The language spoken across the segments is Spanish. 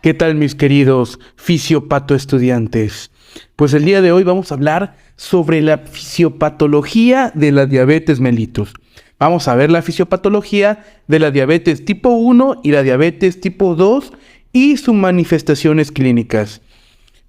¿Qué tal, mis queridos fisiopato estudiantes? Pues el día de hoy vamos a hablar sobre la fisiopatología de la diabetes mellitus. Vamos a ver la fisiopatología de la diabetes tipo 1 y la diabetes tipo 2 y sus manifestaciones clínicas.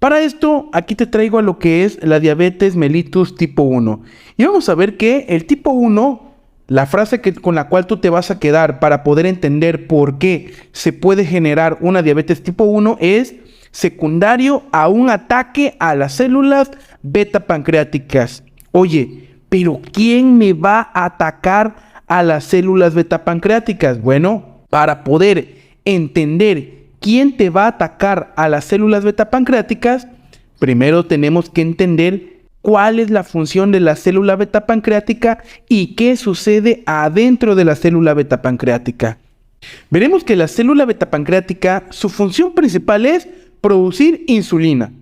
Para esto, aquí te traigo a lo que es la diabetes mellitus tipo 1. Y vamos a ver que el tipo 1, la frase con la cual tú te vas a quedar para poder entender por qué se puede generar una diabetes tipo 1 es secundario a un ataque a las células beta pancreáticas. Oye, pero ¿quién me va a atacar a las células beta pancreáticas? Bueno, para poder entender quién te va a atacar a las células beta pancreáticas, primero tenemos que entender cuál es la función de la célula beta pancreática y qué sucede adentro de la célula beta pancreática. Veremos que la célula beta pancreática, su función principal es producir insulina.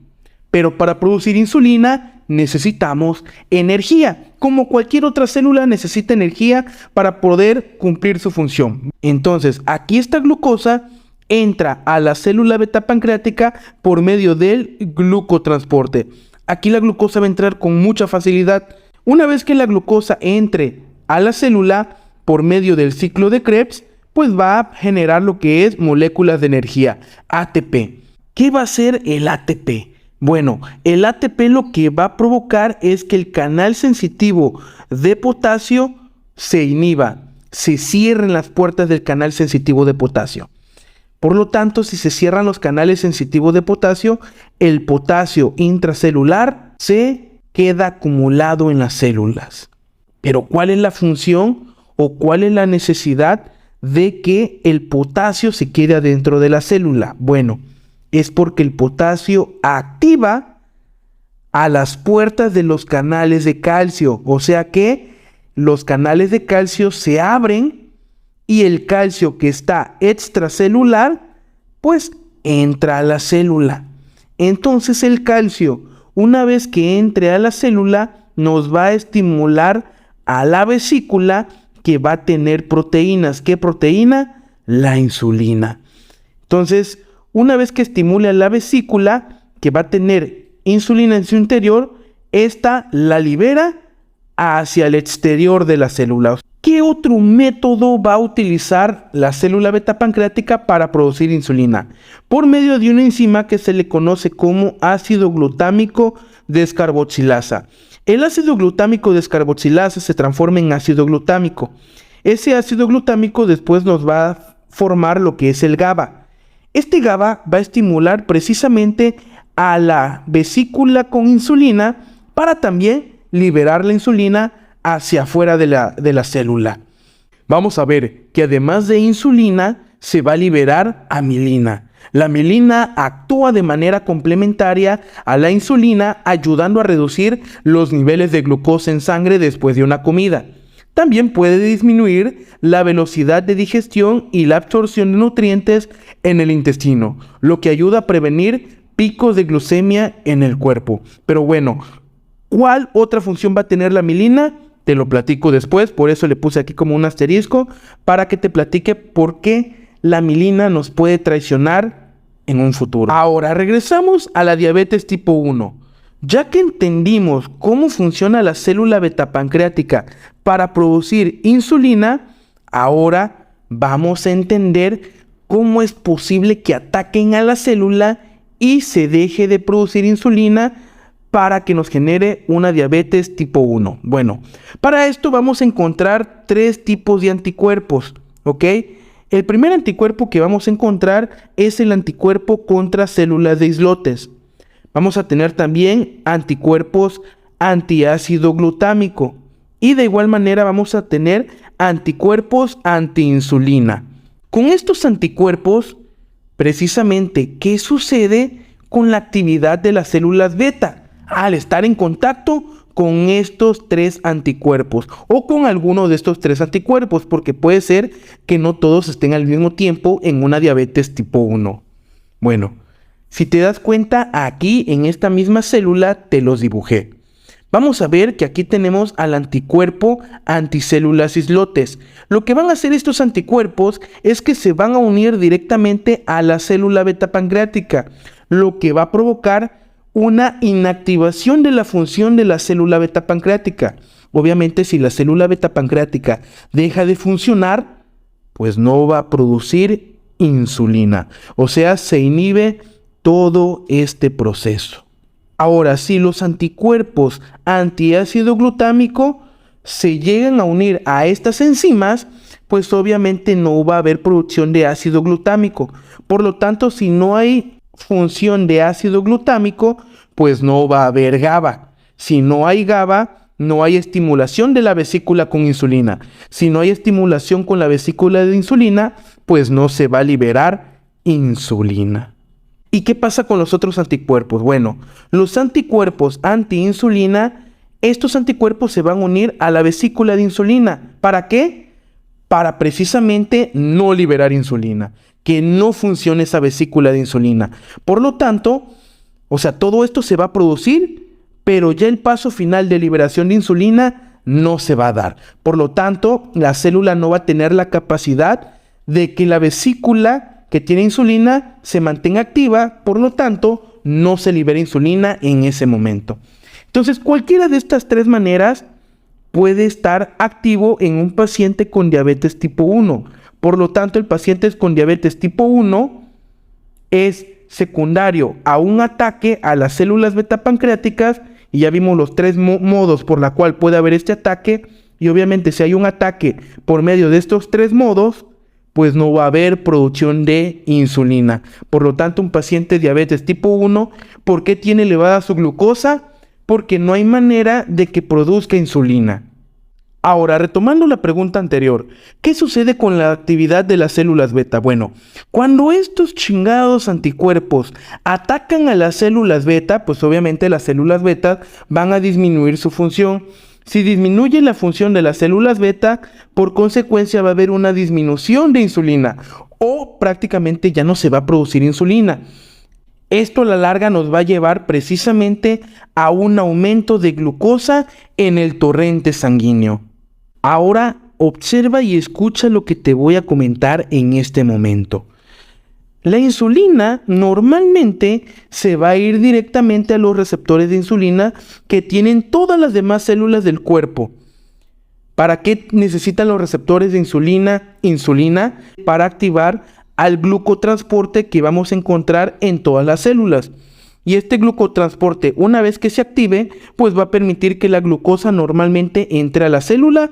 Pero para producir insulina necesitamos energía. Como cualquier otra célula necesita energía para poder cumplir su función. Entonces, aquí esta glucosa entra a la célula beta pancreática por medio del glucotransporte. Aquí la glucosa va a entrar con mucha facilidad. Una vez que la glucosa entre a la célula por medio del ciclo de Krebs, pues va a generar lo que es moléculas de energía, ATP. ¿Qué va a hacer el ATP? Bueno, el ATP lo que va a provocar es que el canal sensitivo de potasio se inhiba, se cierren las puertas del canal sensitivo de potasio. Por lo tanto, si se cierran los canales sensitivos de potasio, el potasio intracelular se queda acumulado en las células. Pero ¿cuál es la función o cuál es la necesidad de que el potasio se quede adentro de la célula? Bueno, es porque el potasio activa a las puertas de los canales de calcio. O sea que los canales de calcio se abren y el calcio que está extracelular, pues entra a la célula. Entonces el calcio, una vez que entre a la célula, nos va a estimular a la vesícula que va a tener proteínas. ¿Qué proteína? La insulina. Entonces, una vez que estimule a la vesícula, que va a tener insulina en su interior, esta la libera hacia el exterior de la célula. ¿Qué otro método va a utilizar la célula beta pancreática para producir insulina? Por medio de una enzima que se le conoce como ácido glutámico descarboxilasa. El ácido glutámico descarboxilasa se transforma en ácido glutámico. Ese ácido glutámico después nos va a formar lo que es el GABA. Este GABA va a estimular precisamente a la vesícula con insulina para también liberar la insulina hacia afuera de la célula. Vamos a ver que además de insulina se va a liberar amilina. La amilina actúa de manera complementaria a la insulina, ayudando a reducir los niveles de glucosa en sangre después de una comida. También puede disminuir la velocidad de digestión y la absorción de nutrientes en el intestino, lo que ayuda a prevenir picos de glucemia en el cuerpo. Pero bueno, ¿cuál otra función va a tener la amilina? Te lo platico después, por eso le puse aquí como un asterisco, para que te platique por qué la amilina nos puede traicionar en un futuro. Ahora, regresamos a la diabetes tipo 1. Ya que entendimos cómo funciona la célula beta pancreática para producir insulina, ahora vamos a entender cómo es posible que ataquen a la célula y se deje de producir insulina para que nos genere una diabetes tipo 1. Bueno, para esto vamos a encontrar tres tipos de anticuerpos, ¿ok? El primer anticuerpo que vamos a encontrar es el anticuerpo contra células de islotes. Vamos a tener también anticuerpos antiácido glutámico y de igual manera vamos a tener anticuerpos antiinsulina. Con estos anticuerpos, precisamente, ¿qué sucede con la actividad de las células beta al estar en contacto con estos tres anticuerpos o con alguno de estos tres anticuerpos? Porque puede ser que no todos estén al mismo tiempo en una diabetes tipo 1. Bueno, si te das cuenta, aquí en esta misma célula te los dibujé. Vamos a ver que aquí tenemos al anticuerpo anticélulas islotes. Lo que van a hacer estos anticuerpos es que se van a unir directamente a la célula beta pancreática, lo que va a provocar una inactivación de la función de la célula beta pancreática. Obviamente, si la célula beta pancreática deja de funcionar, pues no va a producir insulina. O sea, se inhibe todo este proceso. Ahora, si los anticuerpos antiácido glutámico se llegan a unir a estas enzimas, pues obviamente no va a haber producción de ácido glutámico. Por lo tanto, si no hay función de ácido glutámico, pues no va a haber GABA. Si no hay GABA, no hay estimulación de la vesícula con insulina. Si no hay estimulación con la vesícula de insulina, pues no se va a liberar insulina. ¿Y qué pasa con los otros anticuerpos? Bueno, los anticuerpos antiinsulina, estos anticuerpos se van a unir a la vesícula de insulina. ¿Para qué? Para precisamente no liberar insulina, que no funcione esa vesícula de insulina. Por lo tanto, o sea, todo esto se va a producir, pero ya el paso final de liberación de insulina no se va a dar. Por lo tanto, la célula no va a tener la capacidad de que la vesícula que tiene insulina se mantenga activa, por lo tanto, no se libera insulina en ese momento. Entonces, cualquiera de estas tres maneras puede estar activo en un paciente con diabetes tipo 1. Por lo tanto, el paciente con diabetes tipo 1 es secundario a un ataque a las células beta pancreáticas, y ya vimos los tres modos por la cual puede haber este ataque, y obviamente si hay un ataque por medio de estos tres modos, pues no va a haber producción de insulina. Por lo tanto, un paciente de diabetes tipo 1, ¿por qué tiene elevada su glucosa? Porque no hay manera de que produzca insulina. Ahora, retomando la pregunta anterior, ¿qué sucede con la actividad de las células beta? Bueno, cuando estos chingados anticuerpos atacan a las células beta, pues obviamente las células beta van a disminuir su función. Si disminuye la función de las células beta, por consecuencia va a haber una disminución de insulina o prácticamente ya no se va a producir insulina. Esto a la larga nos va a llevar precisamente a un aumento de glucosa en el torrente sanguíneo. Ahora observa y escucha lo que te voy a comentar en este momento. La insulina normalmente se va a ir directamente a los receptores de insulina que tienen todas las demás células del cuerpo. ¿Para qué necesitan los receptores de insulina? Insulina para activar al glucotransporte que vamos a encontrar en todas las células. Y este glucotransporte, una vez que se active, pues va a permitir que la glucosa normalmente entre a la célula,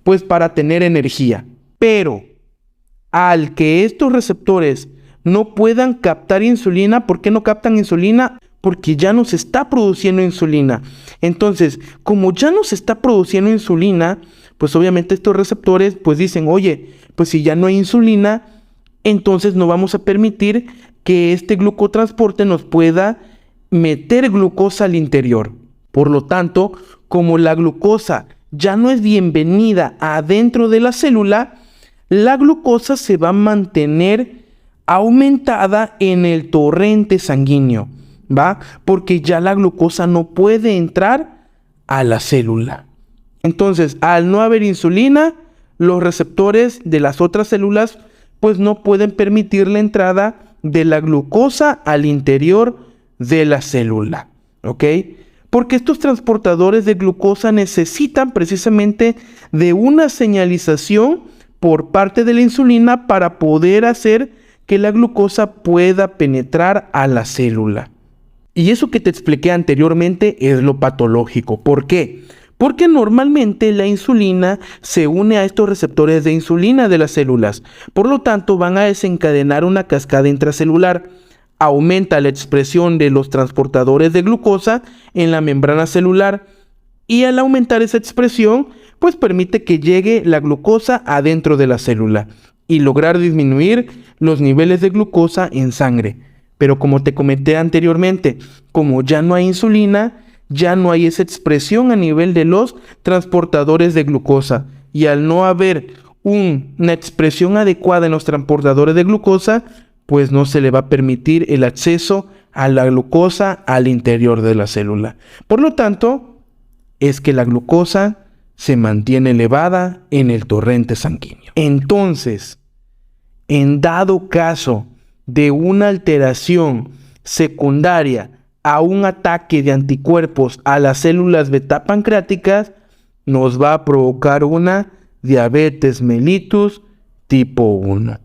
pues para tener energía. Pero al que estos receptores no puedan captar insulina, ¿por qué no captan insulina? Porque ya no se está produciendo insulina. Entonces, como ya no se está produciendo insulina, pues obviamente estos receptores pues dicen, oye, pues si ya no hay insulina, entonces no vamos a permitir que este glucotransporte nos pueda meter glucosa al interior. Por lo tanto, como la glucosa ya no es bienvenida adentro de la célula, la glucosa se va a mantener aumentada en el torrente sanguíneo, ¿va? Porque ya la glucosa no puede entrar a la célula. Entonces, al no haber insulina, los receptores de las otras células pues no pueden permitir la entrada de la glucosa al interior de la célula, ¿ok? Porque estos transportadores de glucosa necesitan precisamente de una señalización por parte de la insulina para poder hacer que la glucosa pueda penetrar a la célula. Y eso que te expliqué anteriormente es lo patológico. ¿Por qué? Porque normalmente la insulina se une a estos receptores de insulina de las células. Por lo tanto, van a desencadenar una cascada intracelular. Aumenta la expresión de los transportadores de glucosa en la membrana celular. Y al aumentar esa expresión, pues permite que llegue la glucosa adentro de la célula y lograr disminuir los niveles de glucosa en sangre. Pero como te comenté anteriormente, como ya no hay insulina, ya no hay esa expresión a nivel de los transportadores de glucosa. Y al no haber una expresión adecuada en los transportadores de glucosa, pues no se le va a permitir el acceso a la glucosa al interior de la célula. Por lo tanto, es que la glucosa se mantiene elevada en el torrente sanguíneo. Entonces, en dado caso de una alteración secundaria a un ataque de anticuerpos a las células beta pancreáticas, nos va a provocar una diabetes mellitus tipo 1.